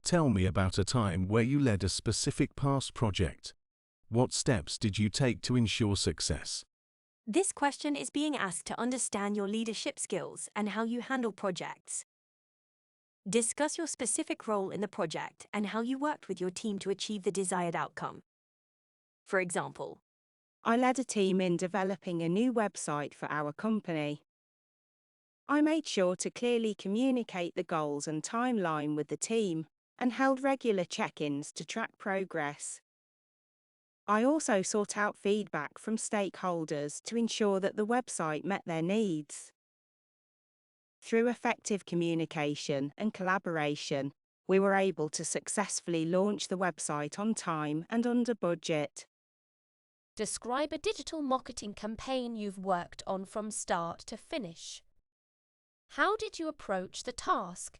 Tell me about a time where you led a specific past project. What steps did you take to ensure success? This question is being asked to understand your leadership skills and how you handle projects. Discuss your specific role in the project and how you worked with your team to achieve the desired outcome. For example, I led a team in developing a new website for our company. I made sure to clearly communicate the goals and timeline with the team and held regular check-ins to track progress. I also sought out feedback from stakeholders to ensure that the website met their needs. Through effective communication and collaboration, we were able to successfully launch the website on time and under budget. Describe a digital marketing campaign you've worked on from start to finish. How did you approach the task?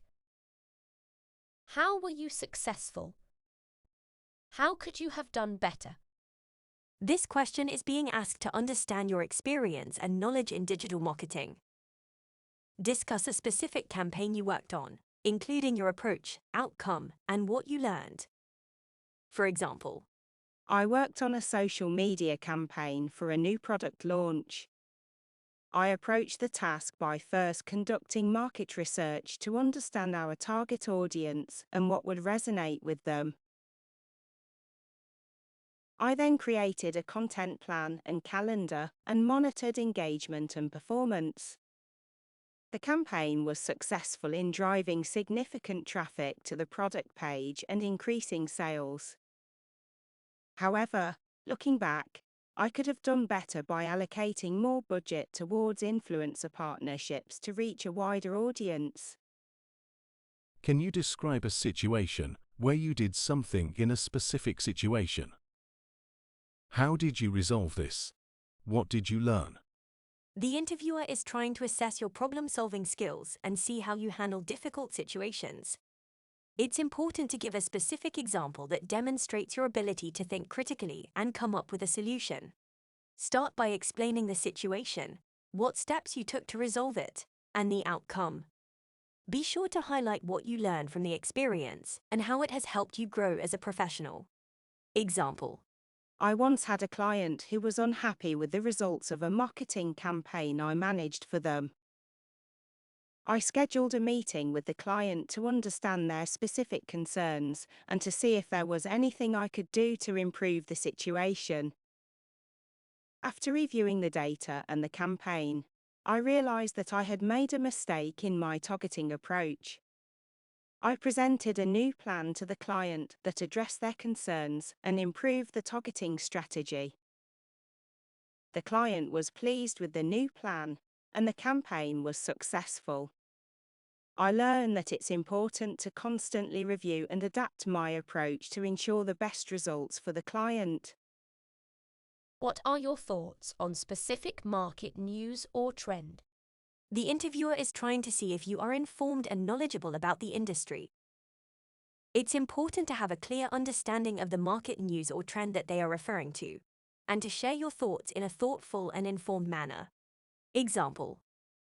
How were you successful? How could you have done better? this question is being asked to understand your experience and knowledge in digital marketing. Discuss a specific campaign you worked on, including your approach, outcome, and what you learned. For example, I worked on a social media campaign for a new product launch. I approached the task by first conducting market research to understand our target audience and what would resonate with them. I then created a content plan and calendar and monitored engagement and performance. The campaign was successful in driving significant traffic to the product page and increasing sales. However, looking back, I could have done better by allocating more budget towards influencer partnerships to reach a wider audience. Can you describe a situation where you did something in a specific situation? How did you resolve this? What did you learn? the interviewer is trying to assess your problem-solving skills and see how you handle difficult situations. It's important to give a specific example that demonstrates your ability to think critically and come up with a solution. Start by explaining the situation, what steps you took to resolve it, and the outcome. Be sure to highlight what you learned from the experience and how it has helped you grow as a professional. Example: I once had a client who was unhappy with the results of a marketing campaign I managed for them. I scheduled a meeting with the client to understand their specific concerns and to see if there was anything I could do to improve the situation. After reviewing the data and the campaign, I realized that I had made a mistake in my targeting approach. I presented a new plan to the client that addressed their concerns and improved the targeting strategy. The client was pleased with the new plan, and the campaign was successful. I learned that it's important to constantly review and adapt my approach to ensure the best results for the client. What are your thoughts on specific market news or trend? the interviewer is trying to see if you are informed and knowledgeable about the industry. It's important to have a clear understanding of the market news or trend that they are referring to, and to share your thoughts in a thoughtful and informed manner. Example: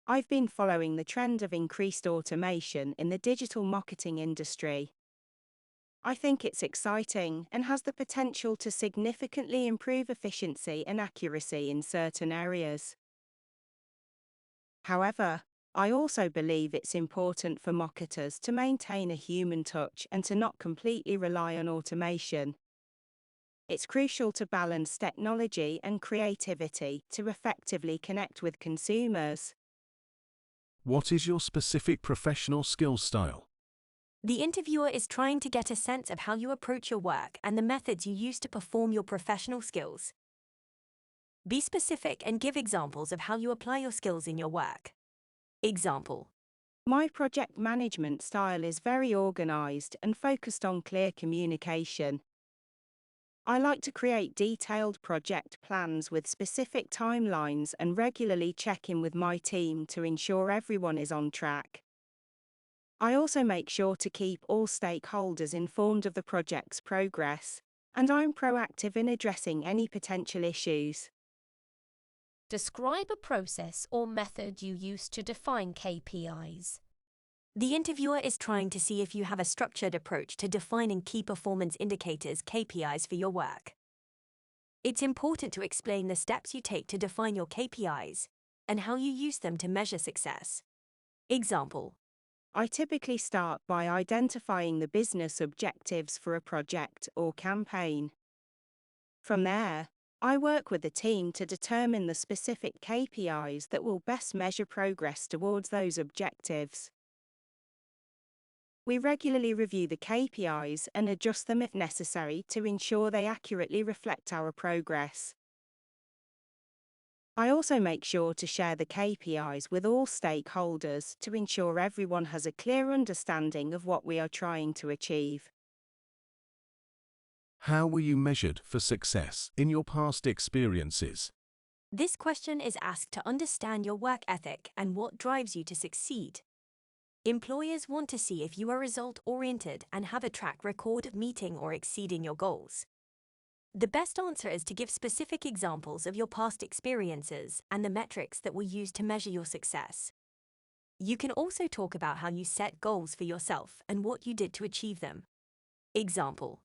I've been following the trend of increased automation in the digital marketing industry. I think it's exciting and has the potential to significantly improve efficiency and accuracy in certain areas. However, I also believe it's important for marketers to maintain a human touch and to not completely rely on automation. It's crucial to balance technology and creativity to effectively connect with consumers. What is your specific professional skill style? the interviewer is trying to get a sense of how you approach your work and the methods you use to perform your professional skills. Be specific and give examples of how you apply your skills in your work. Example: My project management style is very organized and focused on clear communication. I like to create detailed project plans with specific timelines and regularly check in with my team to ensure everyone is on track. I also make sure to keep all stakeholders informed of the project's progress, and I'm proactive in addressing any potential issues. Describe a process or method you use to define KPIs. The interviewer is trying to see if you have a structured approach to defining key performance indicators (KPIs) for your work. It's important to explain the steps you take to define your KPIs and how you use them to measure success. Example: I typically start by identifying the business objectives for a project or campaign. From there, I work with the team to determine the specific KPIs that will best measure progress towards those objectives. We regularly review the KPIs and adjust them if necessary to ensure they accurately reflect our progress. I also make sure to share the KPIs with all stakeholders to ensure everyone has a clear understanding of what we are trying to achieve. How were you measured for success in your past experiences? This question is asked to understand your work ethic and what drives you to succeed. Employers want to see if you are result-oriented and have a track record of meeting or exceeding your goals. The best answer is to give specific examples of your past experiences and the metrics that were used to measure your success. You can also talk about how you set goals for yourself and what you did to achieve them. Example: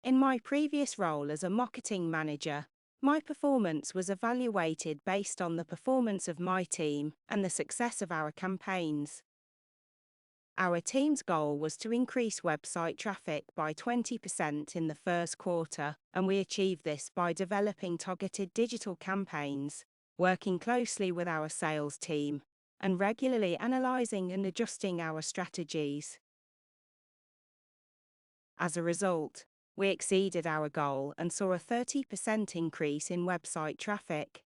In my previous role as a marketing manager, my performance was evaluated based on the performance of my team and the success of our campaigns. Our team's goal was to increase website traffic by 20% in the first quarter, and we achieved this by developing targeted digital campaigns, working closely with our sales team, and regularly analyzing and adjusting our strategies. As a result, we exceeded our goal and saw a 30% increase in website traffic.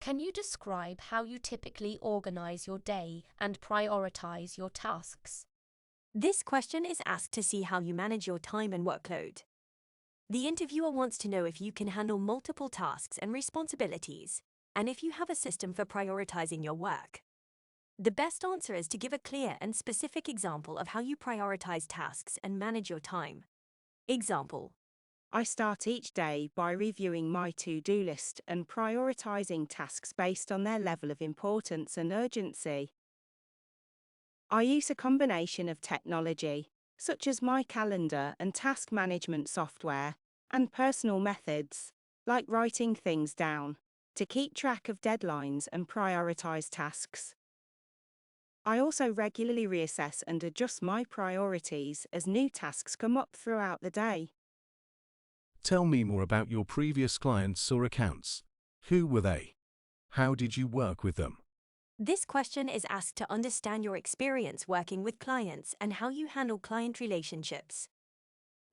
Can you describe how you typically organize your day and prioritize your tasks? This question is asked to see how you manage your time and workload. The interviewer wants to know if you can handle multiple tasks and responsibilities, and if you have a system for prioritizing your work. The best answer is to give a clear and specific example of how you prioritize tasks and manage your time. Example: I start each day by reviewing my to-do list and prioritizing tasks based on their level of importance and urgency. I use a combination of technology, such as my calendar and task management software, and personal methods, like writing things down, to keep track of deadlines and prioritize tasks. I also regularly reassess and adjust my priorities as new tasks come up throughout the day. Tell me more about your previous clients or accounts. Who were they? How did you work with them? This question is asked to understand your experience working with clients and how you handle client relationships.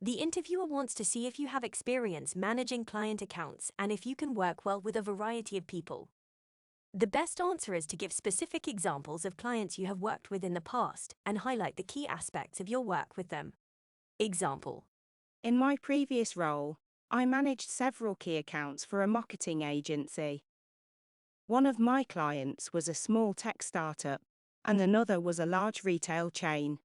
The interviewer wants to see if you have experience managing client accounts and if you can work well with a variety of people. The best answer is to give specific examples of clients you have worked with in the past and highlight the key aspects of your work with them. Example: In my previous role, I managed several key accounts for a marketing agency. One of my clients was a small tech startup, and another was a large retail chain.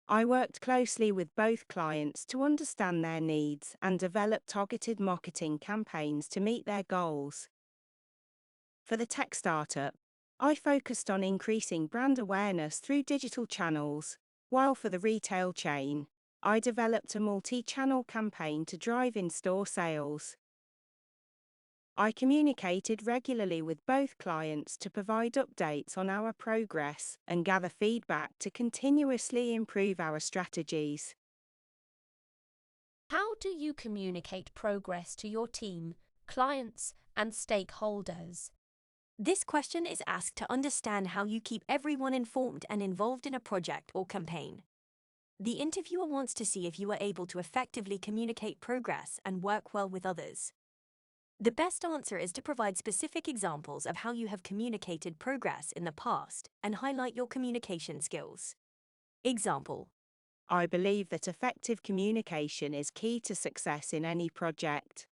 I worked closely with both clients to understand their needs and develop targeted marketing campaigns to meet their goals. For the tech startup, I focused on increasing brand awareness through digital channels, while for the retail chain, I developed a multi-channel campaign to drive in-store sales. I communicated regularly with both clients to provide updates on our progress and gather feedback to continuously improve our strategies. How do you communicate progress to your team, clients, and stakeholders? This question is asked to understand how you keep everyone informed and involved in a project or campaign. The interviewer wants to see if you are able to effectively communicate progress and work well with others. The best answer is to provide specific examples of how you have communicated progress in the past and highlight your communication skills. Example: I believe that effective communication is key to success in any project.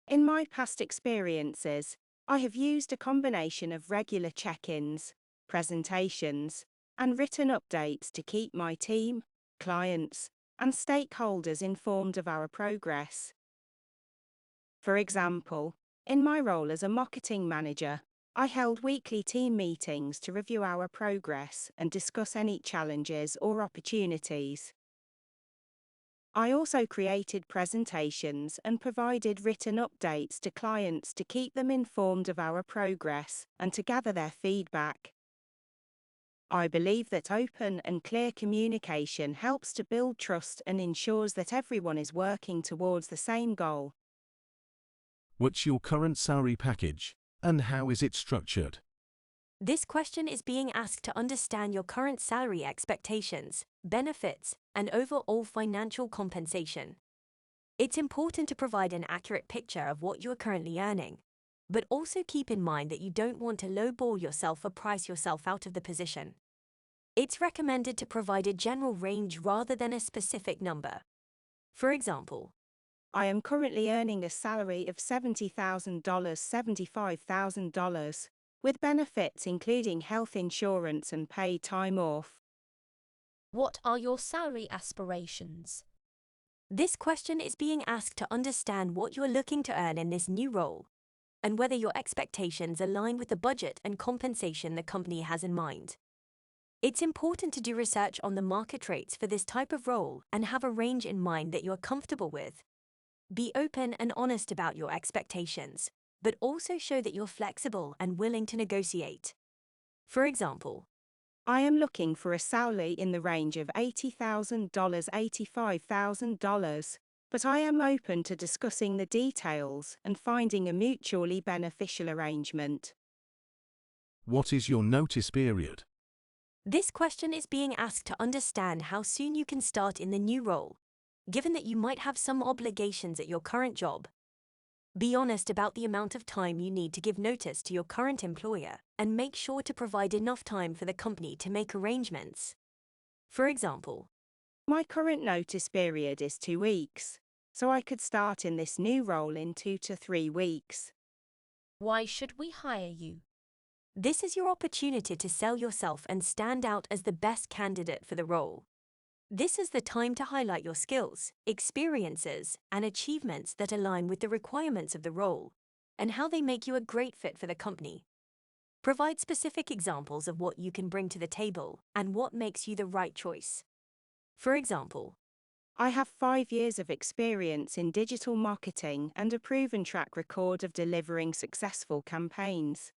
In my past experiences, I have used a combination of regular check-ins, presentations, and written updates to keep my team, clients, and stakeholders informed of our progress. For example, in my role as a marketing manager, I held weekly team meetings to review our progress and discuss any challenges or opportunities. I also created presentations and provided written updates to clients to keep them informed of our progress and to gather their feedback. I believe that open and clear communication helps to build trust and ensures that everyone is working towards the same goal. What's your current salary package, and how is it structured? This question is being asked to understand your current salary expectations, benefits, and overall financial compensation. It's important to provide an accurate picture of what you are currently earning, but also keep in mind that you don't want to lowball yourself or price yourself out of the position. It's recommended to provide a general range rather than a specific number. For example, I am currently earning a salary of $70,000, $75,000, with benefits including health insurance and paid time off. What are your salary aspirations? this question is being asked to understand what you're looking to earn in this new role, and whether your expectations align with the budget and compensation the company has in mind. It's important to do research on the market rates for this type of role and have a range in mind that you're comfortable with. Be open and honest about your expectations, but also show that you're flexible and willing to negotiate. For example, I am looking for a salary in the range of $80,000, $85,000, but I am open to discussing the details and finding a mutually beneficial arrangement. What is your notice period? this question is being asked to understand how soon you can start in the new role, given that you might have some obligations at your current job. Be honest about the amount of time you need to give notice to your current employer, and make sure to provide enough time for the company to make arrangements. For example, My current notice period is 2 weeks, so I could start in this new role in 2 to 3 weeks. Why should we hire you? this is your opportunity to sell yourself and stand out as the best candidate for the role. This is the time to highlight your skills, experiences, and achievements that align with the requirements of the role, and how they make you a great fit for the company. Provide specific examples of what you can bring to the table and what makes you the right choice. For example, I have 5 years of experience in digital marketing and a proven track record of delivering successful campaigns.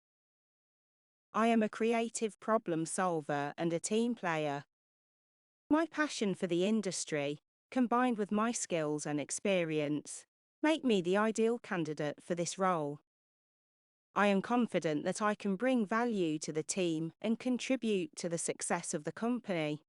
I am a creative problem solver and a team player. My passion for the industry, combined with my skills and experience, make me the ideal candidate for this role. I am confident that I can bring value to the team and contribute to the success of the company.